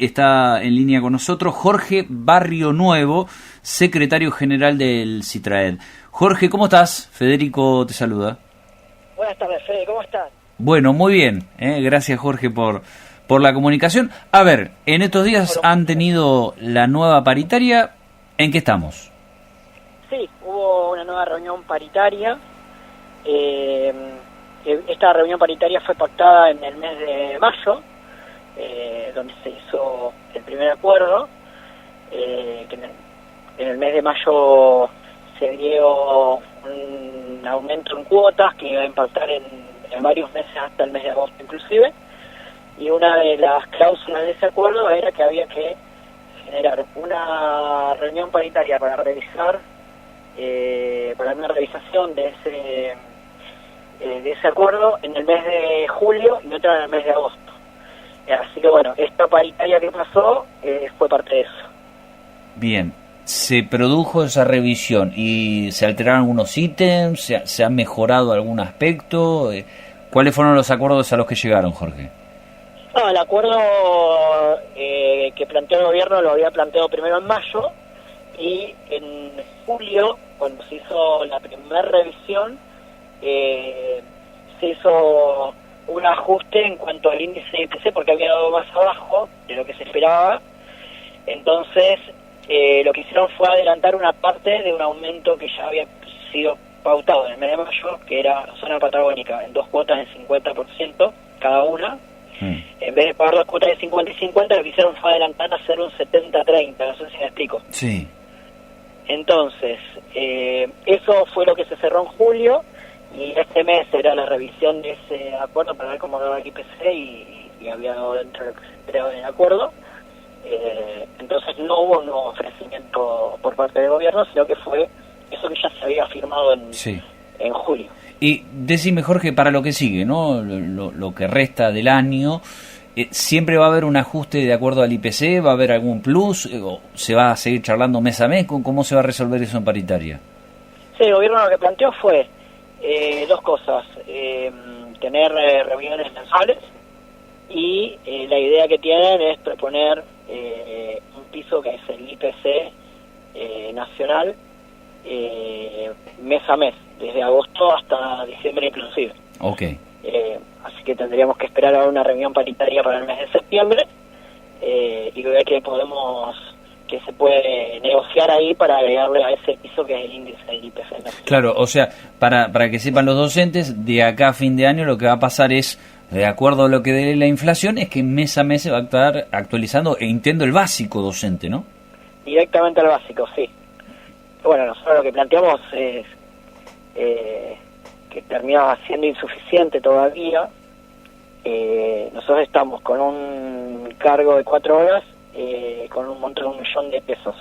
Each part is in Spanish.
Está en línea con nosotros Jorge Barrio Nuevo, secretario general del CITRAED. Jorge, ¿cómo estás? Federico te saluda. Buenas tardes, Fede, ¿cómo estás? Bueno, muy bien. Gracias, Jorge, por la comunicación. A ver, en estos días han tenido la nueva paritaria. ¿En qué estamos? Sí, hubo una nueva reunión paritaria. Esta reunión paritaria fue pactada en el mes de mayo, donde se hizo el primer acuerdo, que en el mes de mayo se dio un aumento en cuotas que iba a impactar en varios meses hasta el mes de agosto inclusive, y una de las cláusulas de ese acuerdo era que había que generar una reunión paritaria para revisar, para una revisación de ese acuerdo en el mes de julio y otra en el mes de agosto. Así que bueno, esta paritaria que pasó fue parte de eso. Bien, se produjo esa revisión y se alteraron algunos ítems, se ha mejorado algún aspecto. ¿Cuáles fueron los acuerdos a los que llegaron, Jorge? No, el acuerdo que planteó el gobierno lo había planteado primero en mayo, y en julio, cuando se hizo la primera revisión, se hizo un ajuste en cuanto al índice de IPC porque había dado más abajo de lo que se esperaba. Entonces lo que hicieron fue adelantar una parte de un aumento que ya había sido pautado en el mes de mayo, que era zona patagónica, en 2 cuotas de 50% cada una. En vez de pagar 2 cuotas de 50 y 50, lo que hicieron fue adelantar a hacer un 70-30, no sé si me explico. Sí. Entonces, eso fue lo que se cerró en julio, y este mes era la revisión de ese acuerdo para ver cómo daba el IPC y había dado dentro de lo que se esperaba en el acuerdo. Entonces no hubo un nuevo ofrecimiento por parte del gobierno, sino que fue eso que ya se había firmado en julio. Y decime, Jorge, para lo que sigue, ¿no? Lo que resta del año, ¿siempre va a haber un ajuste de acuerdo al IPC? ¿Va a haber algún plus? ¿O se va a seguir charlando mes a mes? ¿Cómo se va a resolver eso en paritaria? Sí, el gobierno lo que planteó fue dos cosas: tener reuniones mensuales, y la idea que tienen es proponer un piso que es el IPC nacional, mes a mes, desde agosto hasta diciembre inclusive. Okay. Así que tendríamos que esperar a una reunión paritaria para el mes de septiembre, y ver que se puede negociar ahí para agregarle a ese piso que es el índice del IPC nacional. Claro, o sea, para que sepan los docentes, de acá a fin de año lo que va a pasar es, de acuerdo a lo que dé la inflación, es que mes a mes se va a estar actualizando, entiendo, el básico docente, ¿no? Directamente al básico, sí. Bueno, nosotros lo que planteamos es que terminaba siendo insuficiente todavía. Nosotros estamos con un cargo de 4 horas, con un monto de 1 millón de pesos.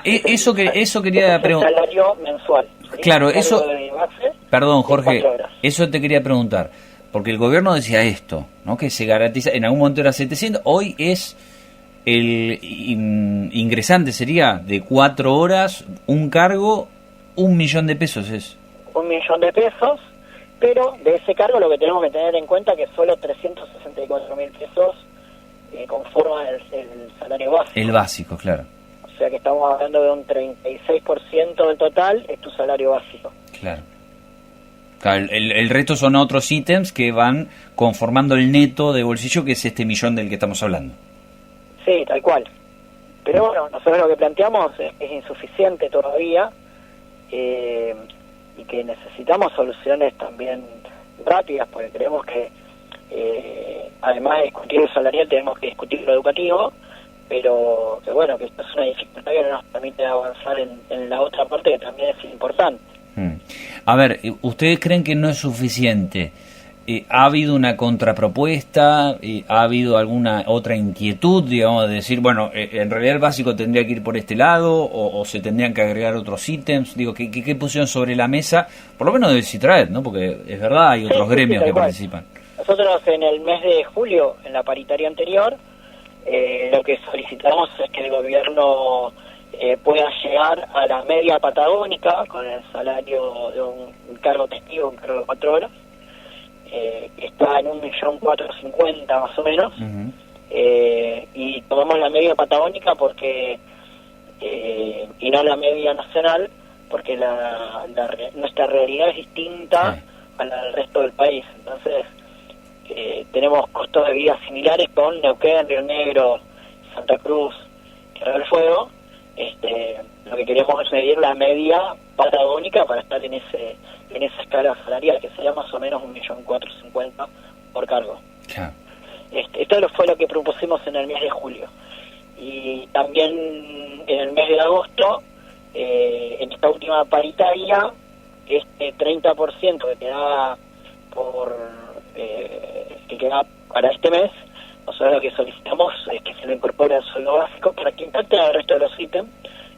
Eso quería preguntar. Salario mensual. ¿Sí? Claro, eso. Base, perdón, Jorge, eso te quería preguntar. Porque el gobierno decía esto, ¿no? Que se garantiza, en algún momento era 700, hoy es el ingresante sería de 4 horas, un cargo, 1 millón de pesos es. 1 millón de pesos, pero de ese cargo lo que tenemos que tener en cuenta que solo 364.000 pesos conforman el salario básico. El básico, claro. O sea que estamos hablando de un 36% del total, es tu salario básico. Claro. El resto son otros ítems que van conformando el neto de bolsillo, que es este millón del que estamos hablando. Sí, tal cual. Pero bueno, nosotros lo que planteamos es que es insuficiente todavía, y que necesitamos soluciones también rápidas, porque creemos que además de discutir el salarial tenemos que discutir lo educativo, pero que bueno, que esto es una dificultad que no nos permite avanzar en la otra parte que también es importante. A ver, ¿ustedes creen que no es suficiente? ¿Ha habido una contrapropuesta? ¿Ha habido alguna otra inquietud, digamos, de decir, bueno, en realidad el básico tendría que ir por este lado, o se tendrían que agregar otros ítems? Digo, ¿qué pusieron sobre la mesa? Por lo menos del CITRAED, ¿no? Porque es verdad, hay otros gremios que participan. Nosotros en el mes de julio, en la paritaria anterior, lo que solicitamos es que el gobierno pueda llegar a la media patagónica con el salario de un cargo testigo, un cargo de 4 horas, que está en 1.450.000 más o menos, y tomamos la media patagónica porque y no la media nacional, porque nuestra realidad es distinta a la del resto del país. Entonces tenemos costos de vida similares con Neuquén, Río Negro, Santa Cruz, Tierra del Fuego. Lo que queremos es medir la media patagónica para estar en esa escala salarial, que sería más o menos 1.450.000 por cargo. Claro. Esto fue lo que propusimos en el mes de julio. Y también en el mes de agosto, en esta última paritaria, 30% que queda para este mes, nosotros lo que solicitamos es que se lo incorpore al sueldo básico para que impacte al resto de los ítems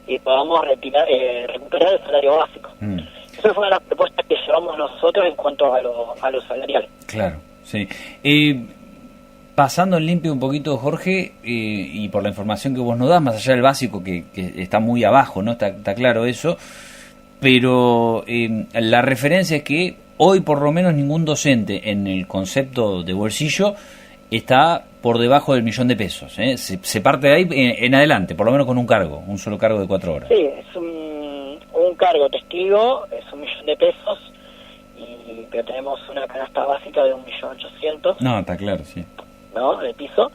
y podamos recuperar el salario básico. Esa fue una de las propuestas que llevamos nosotros en cuanto a lo salarial. Claro, sí. Pasando en limpio un poquito, Jorge, y por la información que vos nos das, más allá del básico que está muy abajo, ¿no? Está claro eso, pero la referencia es que hoy por lo menos ningún docente en el concepto de bolsillo está por debajo del $1.000.000, ¿eh? Se parte de ahí en adelante, por lo menos con un solo cargo de 4 horas. Sí, es un cargo testigo, es $1.000.000, pero tenemos una canasta básica de 1.800.000. No, está claro, sí. ¿No? De piso,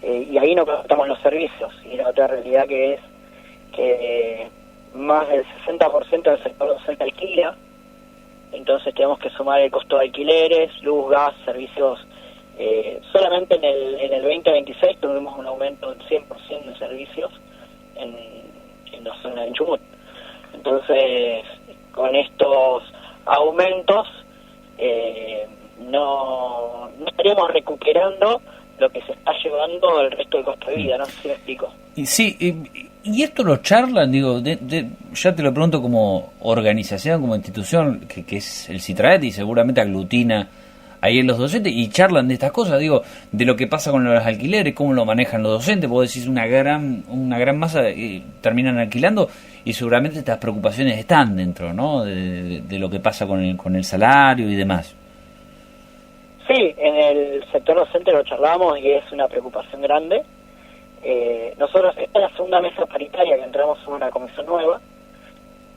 y ahí no contamos los servicios. Y la otra realidad que es que más del 60% del sector docente alquila, entonces tenemos que sumar el costo de alquileres, luz, gas, servicios. Solamente en el 2026 tuvimos un aumento del 100% de servicios en la zona de Chubut. Entonces, con estos aumentos no estaríamos recuperando lo que se está llevando el resto del costo de vida, no sé si me explico. Sí, y esto lo charlan, digo, ya te lo pregunto como organización, como institución, que es el CITRAET y seguramente aglutina ahí en los docentes, y charlan de estas cosas, digo, de lo que pasa con los alquileres, cómo lo manejan los docentes. Vos decís una gran masa terminan alquilando, y seguramente estas preocupaciones están dentro, ¿no? De lo que pasa con el salario y demás. Sí, en el sector docente lo charlamos y es una preocupación grande. Nosotros, esta es la segunda mesa paritaria que entramos en una comisión nueva,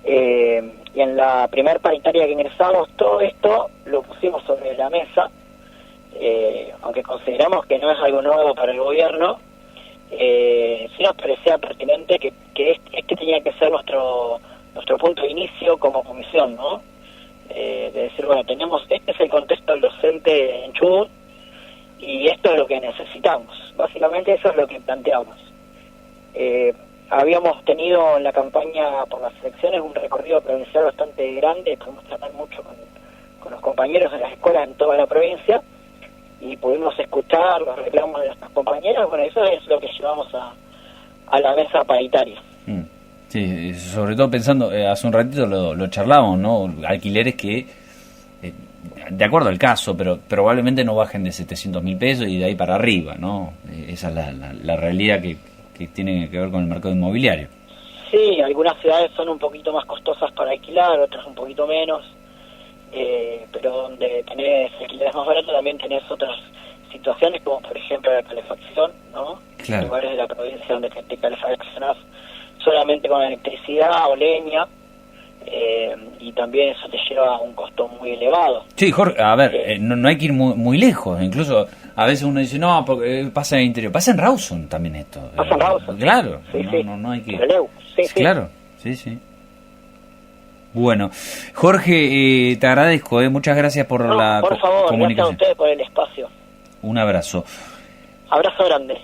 y en la primer paritaria que ingresamos, todo esto lo pusimos sobre la mesa, aunque consideramos que no es algo nuevo para el gobierno. Sí nos parecía pertinente que este tenía que ser nuestro punto de inicio como comisión, ¿no? De decir, bueno, este es el contexto del docente en Chubut y esto es lo que necesitamos. Básicamente eso es lo que planteamos. Habíamos tenido en la campaña por las elecciones un recorrido provincial bastante grande, pudimos tratar mucho con los compañeros de las escuelas en toda la provincia y pudimos escuchar los reclamos de nuestras compañeras. Bueno, eso es lo que llevamos a la mesa paritaria. Sí, sobre todo pensando, hace un ratito lo charlábamos, ¿no? Alquileres que, de acuerdo al caso, pero probablemente no bajen de $700.000 y de ahí para arriba, ¿no? Esa es la realidad que tiene que ver con el mercado inmobiliario. Sí, algunas ciudades son un poquito más costosas para alquilar, otras un poquito menos, pero donde tenés alquileres más baratos también tenés otras situaciones, como por ejemplo la calefacción, ¿no? Claro. En lugares de la provincia donde te calefaccionás solamente con electricidad o leña, y también eso te lleva a un costo muy elevado. Sí, Jorge, a ver, no hay que ir muy lejos, incluso a veces uno dice, no, porque pasa en el interior, pasa en Rawson también esto. Pasa en Rawson. Claro, sí, no hay que... Sí, claro, sí. Bueno, Jorge, te agradezco, muchas gracias por la por favor, comunicación. gracias a ustedes por el espacio. Un abrazo. Abrazo grande.